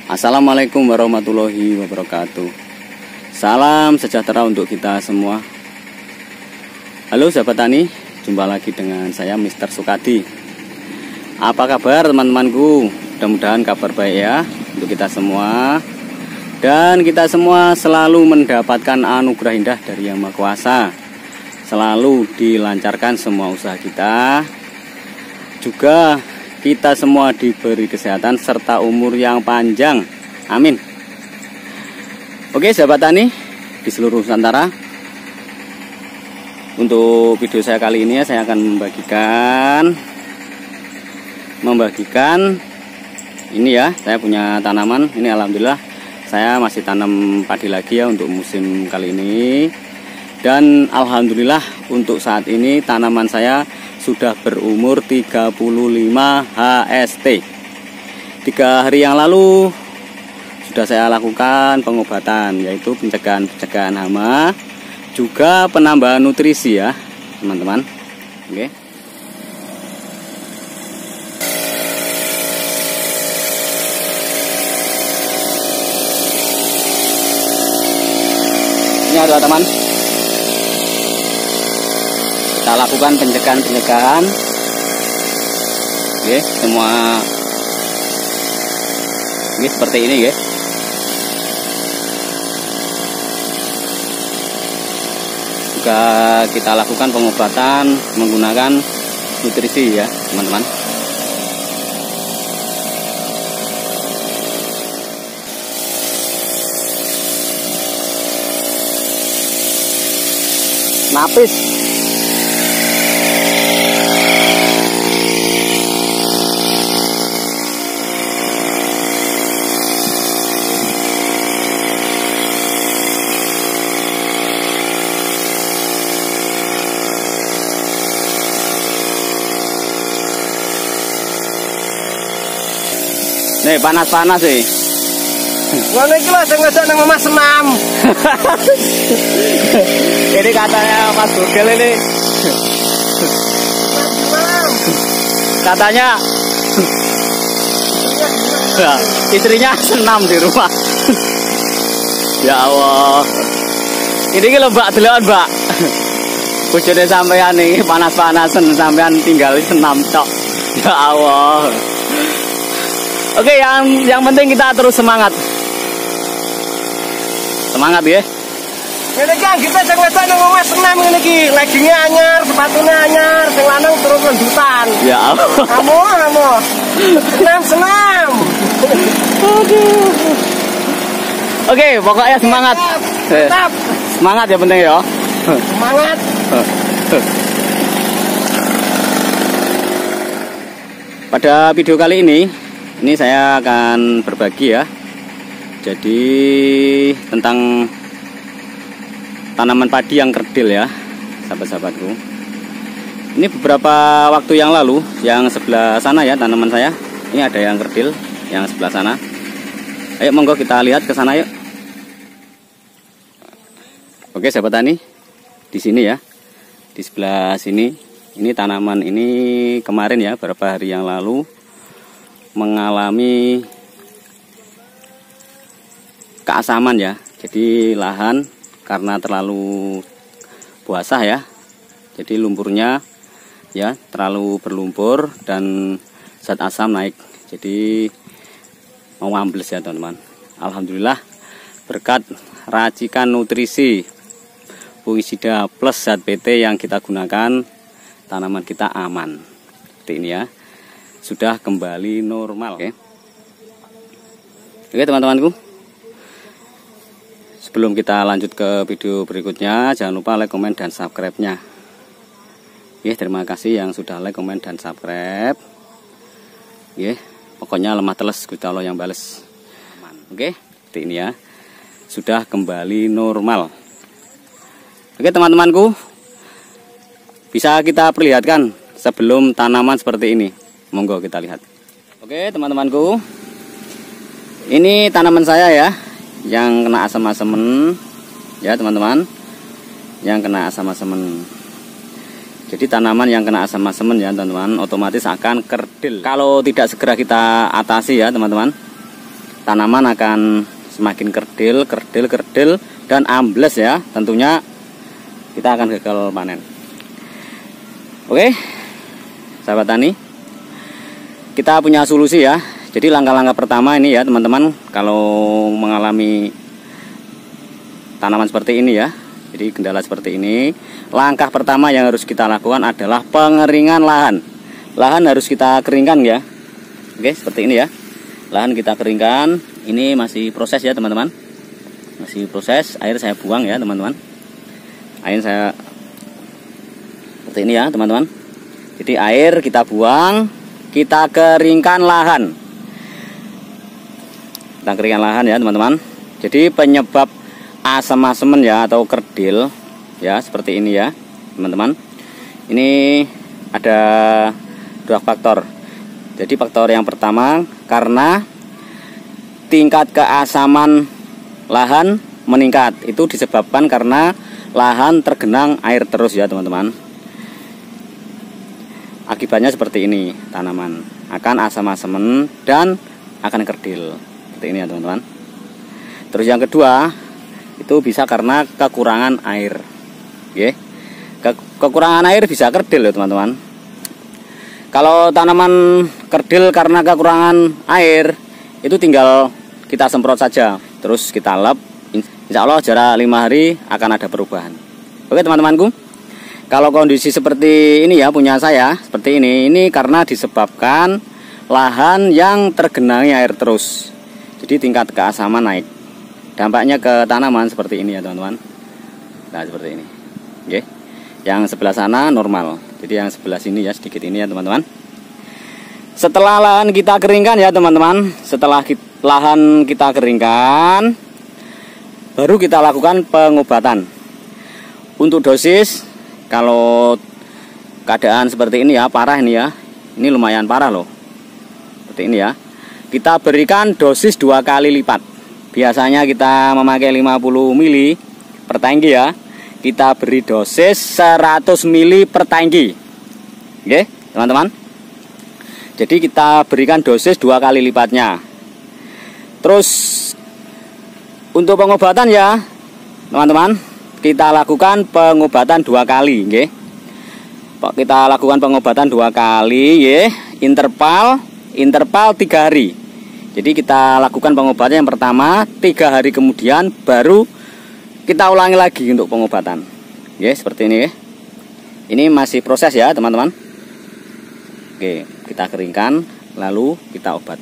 Assalamualaikum warahmatullahi wabarakatuh. Salam sejahtera untuk kita semua. Halo sahabat tani, jumpa lagi dengan saya Mr. Sukadi. Apa kabar teman-temanku? Mudah-mudahan kabar baik ya untuk kita semua. Dan kita semua selalu mendapatkan anugerah indah dari Yang Maha Kuasa. Selalu dilancarkan semua usaha kita. Juga kita semua diberi kesehatan serta umur yang panjang. Amin. Oke sahabat tani di seluruh Nusantara, untuk video saya kali ini saya akan membagikan ini ya. Saya punya tanaman ini, alhamdulillah saya masih tanam padi lagi ya untuk musim kali ini. Dan alhamdulillah untuk saat ini tanaman saya sudah berumur 35 HST. 3 hari yang lalu sudah saya lakukan pengobatan, yaitu pencegahan hama, juga penambahan nutrisi ya teman-teman. Oke. Ini ada teman. Kita lakukan pencegahan, oke, semua ini seperti ini ya. Juga kita lakukan pengobatan menggunakan nutrisi ya teman-teman. Napis. Nih panas-panas sih. Wah ini lah saya ngajak nang Mas Senam. Ini katanya Mas Bugel ini. Katanya istrinya senam di rumah. Ya Allah. Ini ki lho Mbak, deloken Mbak. Bojone sampean iki panas-panasan sampean tinggal senam tok. Ya Allah. Oke, yang penting kita terus semangat. Semangat ya. Ini kan kita jangan ngajak nang Mas Senam ini ki. Leggingnya anyar, sepatunya anyar, sing lanang terus lanjutan. Ya Allah. Kamu. Senam. Aduh. Oke, pokoknya semangat. Tetap. Semangat ya penting ya. Semangat. Pada video kali ini saya akan berbagi ya. Jadi tentang tanaman padi yang kerdil ya, sahabat-sahabatku. Ini beberapa waktu yang lalu, yang sebelah sana ya tanaman saya. Ini ada yang kerdil, yang sebelah sana. Ayo monggo kita lihat ke sana yuk. Oke sahabat tani, di sini ya, di sebelah sini. Ini tanaman ini kemarin ya, beberapa hari yang lalu mengalami keasaman ya. Jadi lahan karena terlalu basah ya, jadi lumpurnya ya terlalu berlumpur dan zat asam naik, jadi mau ambles ya teman-teman. Alhamdulillah berkat racikan nutrisi Fungisida plus zat PT yang kita gunakan, tanaman kita aman seperti ini ya, sudah kembali normal. Oke teman-temanku, sebelum kita lanjut ke video berikutnya, jangan lupa like, komen, dan subscribe-nya. Terima kasih yang sudah like, komen, dan subscribe. Pokoknya lemah teles Gusti Allah yang bales. Oke, seperti ini ya, sudah kembali normal. Oke teman-temanku, bisa kita perlihatkan sebelum tanaman seperti ini. Monggo kita lihat. Oke teman-temanku, ini tanaman saya ya, yang kena asam-asamen ya teman-teman, yang kena asam-asamen. Jadi tanaman yang kena asam-asamen ya teman-teman, otomatis akan kerdil kalau tidak segera kita atasi ya teman-teman. tanaman akan semakin kerdil dan ambles ya. Tentunya kita akan gagal panen. Oke, sahabat tani, kita punya solusi ya. Jadi langkah-langkah pertama ini ya teman-teman, kalau mengalami tanaman seperti ini ya, jadi kendala seperti ini, langkah pertama yang harus kita lakukan adalah pengeringan lahan. Lahan harus kita keringkan ya. Oke, seperti ini ya. Lahan kita keringkan. Ini masih proses ya teman-teman. Masih proses. Air saya buang ya teman-teman. Air saya seperti ini ya teman-teman. Jadi air kita buang, kita keringkan lahan. Kita keringkan lahan ya teman-teman. Jadi penyebab asam-asemen ya atau kerdil ya seperti ini ya teman-teman. Ini ada dua faktor. Jadi faktor yang pertama karena tingkat keasaman lahan meningkat. Itu disebabkan karena lahan tergenang air terus ya teman-teman. Akibatnya seperti ini, tanaman akan asam-asemen dan akan kerdil. Seperti ini ya teman-teman. Terus yang kedua, itu bisa karena kekurangan air. Oke. Kekurangan air bisa kerdil ya teman-teman. Kalau tanaman kerdil karena kekurangan air, itu tinggal kita semprot saja, terus kita lap. Insya Allah jarak 5 hari akan ada perubahan. Oke teman-temanku, kalau kondisi seperti ini ya punya saya seperti ini karena disebabkan lahan yang tergenangi air terus. Jadi tingkat keasaman naik. Dampaknya ke tanaman seperti ini ya teman-teman. Nah seperti ini. Oke. Yang sebelah sana normal. Jadi yang sebelah sini ya sedikit ini ya teman-teman. Setelah lahan kita keringkan ya teman-teman. Setelah lahan kita keringkan, baru kita lakukan pengobatan. Untuk dosis, kalau keadaan seperti ini ya parah ini ya. Ini lumayan parah loh. Seperti ini ya. Kita berikan dosis 2 kali lipat. Biasanya kita memakai 50 ml per tangki ya. Kita beri dosis 100 ml per tangki. Oke, teman-teman. Jadi kita berikan dosis 2 kali lipatnya. Terus untuk pengobatan ya, teman-teman, kita lakukan pengobatan 2 kali, nggih. Kita lakukan pengobatan 2 kali, nggih. Interval 3 hari. Jadi kita lakukan pengobatan yang pertama, 3 hari kemudian baru kita ulangi lagi untuk pengobatan. Oke, seperti ini. Ini masih proses ya, teman-teman. Oke, kita keringkan lalu kita obat.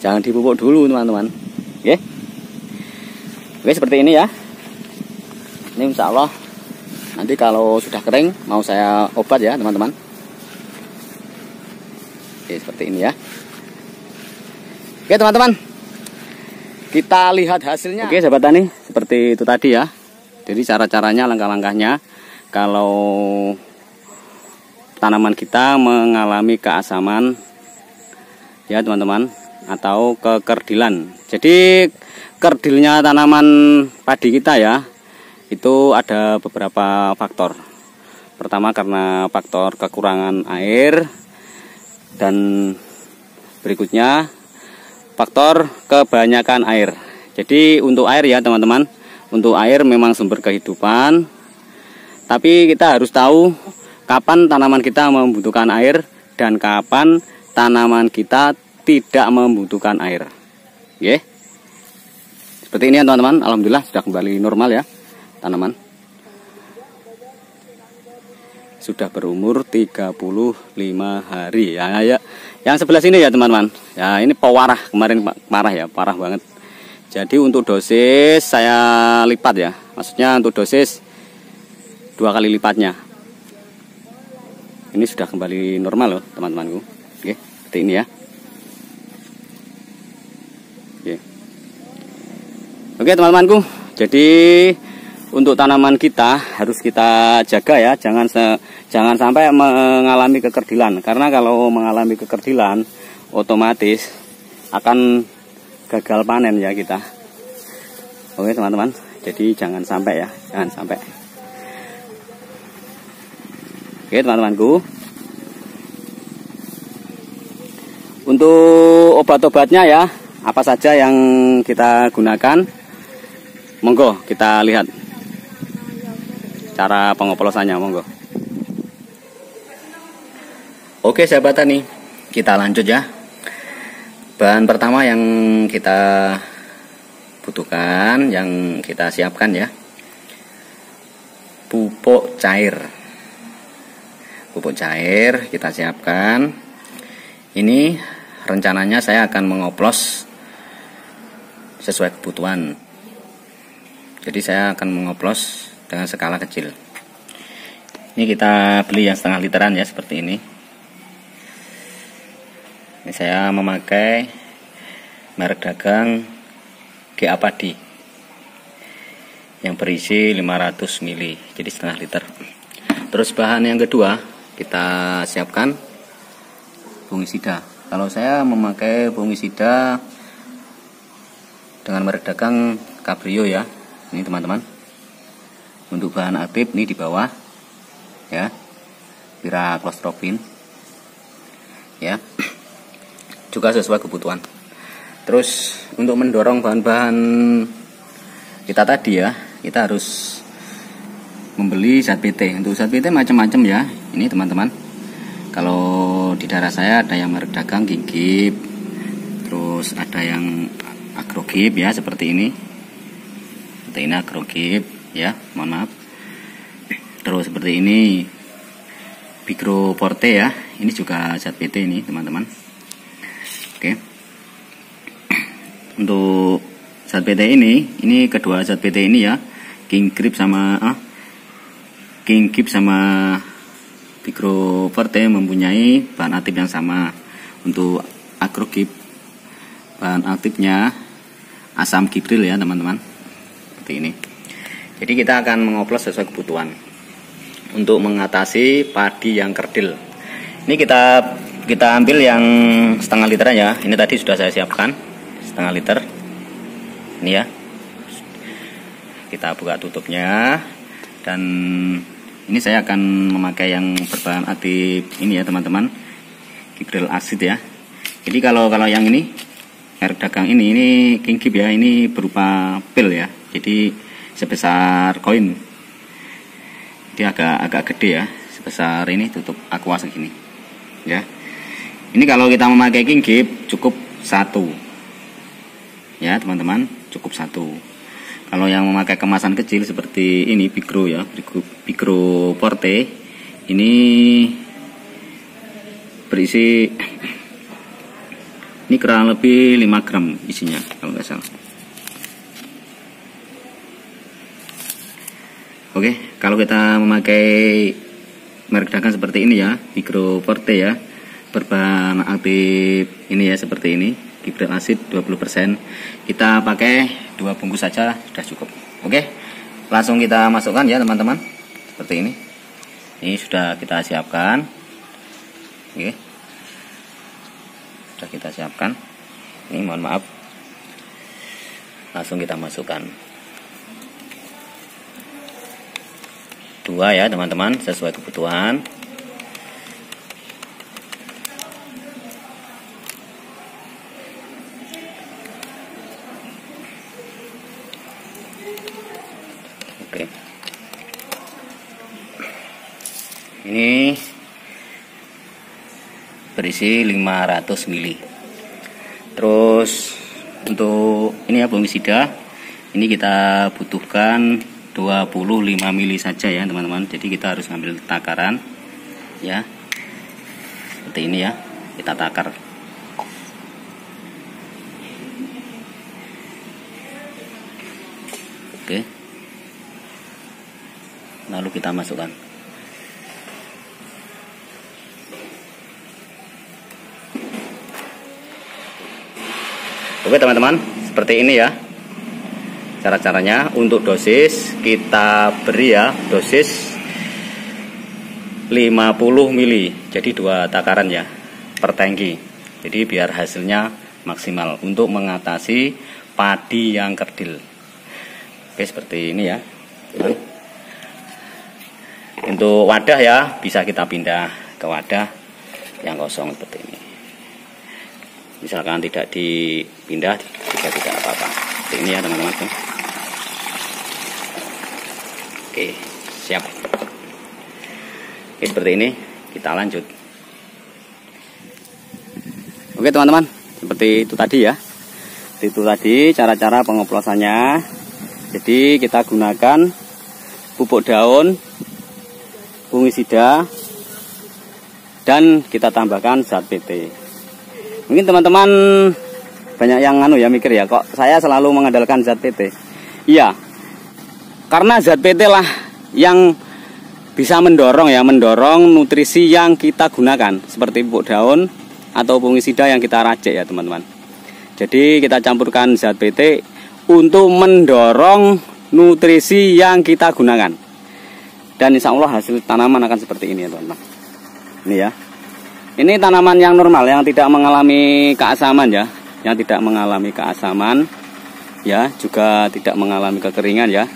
Jangan dipupuk dulu, teman-teman. Oke. Oke, seperti ini ya. Ini insya Allah nanti kalau sudah kering mau saya obat ya, teman-teman. Oke, seperti ini ya. Oke, teman-teman. Kita lihat hasilnya. Oke, sahabat tani, seperti itu tadi ya. Jadi cara-caranya, langkah-langkahnya kalau tanaman kita mengalami keasaman ya teman-teman, atau kekerdilan. Jadi kerdilnya tanaman padi kita ya, itu ada beberapa faktor. Pertama karena faktor kekurangan air, dan berikutnya faktor kebanyakan air. Jadi untuk air ya teman-teman, untuk air memang sumber kehidupan. Tapi kita harus tahu kapan tanaman kita membutuhkan air dan kapan tanaman kita tidak membutuhkan air. Oke. Seperti ini ya teman-teman. Alhamdulillah sudah kembali normal ya tanaman. Sudah berumur 35 hari ya. Yang sebelah sini ya teman-teman. Ya ini pewarah, kemarin parah ya, parah banget. Jadi untuk dosis saya lipat ya. Maksudnya untuk dosis 2 kali lipatnya. Ini sudah kembali normal loh teman-temanku. Oke, seperti ini ya. Oke teman-temanku. Jadi untuk tanaman kita harus kita jaga ya, jangan sampai mengalami kekerdilan. Karena kalau mengalami kekerdilan otomatis akan gagal panen ya kita. Oke teman-teman, jadi jangan sampai ya, jangan sampai. Oke teman-temanku, untuk obat-obatnya ya apa saja yang kita gunakan. Monggo kita lihat cara pengoplosannya, monggo. Oke sahabat tani, kita lanjut ya. Bahan pertama yang kita butuhkan, yang kita siapkan ya, pupuk cair. Pupuk cair kita siapkan. Ini rencananya saya akan mengoplos sesuai kebutuhan. Jadi saya akan mengoplos dengan skala kecil. Ini kita beli yang setengah literan ya, seperti ini. Ini saya memakai merek dagang GA Padi yang berisi 500 ml, jadi setengah liter. Terus bahan yang kedua kita siapkan fungisida. Kalau saya memakai fungisida dengan merek dagang Cabrio ya. Ini teman-teman, untuk bahan aktif ini di bawah ya, piraklostropin ya, juga sesuai kebutuhan. Terus untuk mendorong bahan-bahan kita tadi ya, kita harus membeli zat PT. Untuk zat PT macam-macam ya. Ini teman-teman, kalau di daerah saya ada yang merek dagang Gigip, terus ada yang Agrogip ya, seperti ini. Seperti ini Agrogip ya, mohon maaf. Terus seperti ini Bigro Forte ya, ini juga zat PT ini teman-teman. Oke. Untuk zat PT ini kedua zat PT ini ya, Gigip sama Bigro Forte mempunyai bahan aktif yang sama. Untuk Agrogip bahan aktifnya asam gibril ya teman-teman, seperti ini. Jadi kita akan mengoplos sesuai kebutuhan untuk mengatasi padi yang kerdil. Ini kita ambil yang setengah liter ya. Ini tadi sudah saya siapkan setengah liter. Ini ya. Kita buka tutupnya, dan ini saya akan memakai yang berbahan aktif ini ya teman-teman, gibril aksid ya. Jadi kalau yang ini merek dagang ini Gigip ya, ini berupa pil ya. Jadi sebesar koin. Dia agak gede ya, sebesar ini, tutup aqua segini ya. Ini kalau kita memakai Gigip cukup satu ya teman-teman, cukup satu. Kalau yang memakai kemasan kecil seperti ini Bigro ya, Bigro Forte, ini berisi, ini kurang lebih 5 gram isinya kalau nggak salah. Oke, kalau kita memakai merek dagang seperti ini ya, Bigro Forte ya, berbahan aktif ini ya, seperti ini, gibril aksid 20%. Kita pakai 2 bungkus saja sudah cukup. Oke, langsung kita masukkan ya teman-teman, seperti ini. Ini sudah kita siapkan. Oke, sudah kita siapkan. Ini mohon maaf, langsung kita masukkan 2 ya teman-teman, sesuai kebutuhan. Oke, ini berisi 500 ml. Terus untuk ini ya fungisida, ini kita butuhkan 25 mili saja ya teman-teman. Jadi kita harus ngambil takaran ya, seperti ini ya, kita takar. Oke, lalu kita masukkan. Oke teman-teman, seperti ini ya cara-caranya. Untuk dosis kita beri ya, dosis 50 mili, jadi 2 takaran ya per tangki. Jadi biar hasilnya maksimal untuk mengatasi padi yang kerdil. Oke, seperti ini ya. Untuk wadah ya, bisa kita pindah ke wadah yang kosong seperti ini. Misalkan tidak dipindah juga tidak apa-apa. Seperti ini ya teman-teman. Oke, siap. Oke, seperti ini kita lanjut. Oke teman-teman, seperti itu tadi ya. Itu tadi cara-cara pengoplosannya. Jadi kita gunakan pupuk daun, fungisida, dan kita tambahkan zat PT. Mungkin teman-teman banyak yang mikir ya, kok saya selalu mengandalkan zat PT. Iya, karena zat PT lah yang bisa mendorong nutrisi yang kita gunakan, seperti pupuk daun atau fungisida yang kita racik ya teman-teman. Jadi kita campurkan zat PT untuk mendorong nutrisi yang kita gunakan. Dan insya Allah hasil tanaman akan seperti ini ya teman-teman. Ini ya. Ini tanaman yang normal, yang tidak mengalami keasaman ya. Yang tidak mengalami keasaman ya, juga tidak mengalami kekeringan ya.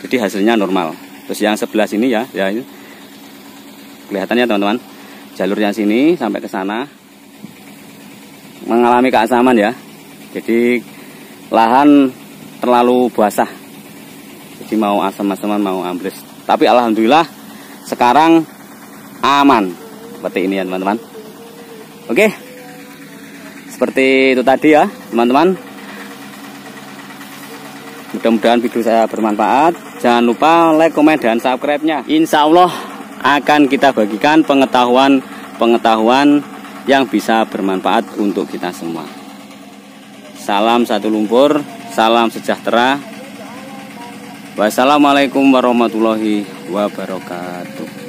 Jadi hasilnya normal. Terus yang sebelah sini ya ini. Kelihatannya teman-teman. Jalurnya sini sampai ke sana mengalami keasaman ya. Jadi lahan terlalu basah. Jadi mau asam-asaman, mau ambles. Tapi alhamdulillah sekarang aman. Seperti ini ya teman-teman. Oke. Seperti itu tadi ya teman-teman. Mudah-mudahan video saya bermanfaat. Jangan lupa like, komen, dan subscribe-nya. Insya Allah akan kita bagikan pengetahuan yang bisa bermanfaat untuk kita semua. Salam satu lumpur, salam sejahtera. Wassalamualaikum warahmatullahi wabarakatuh.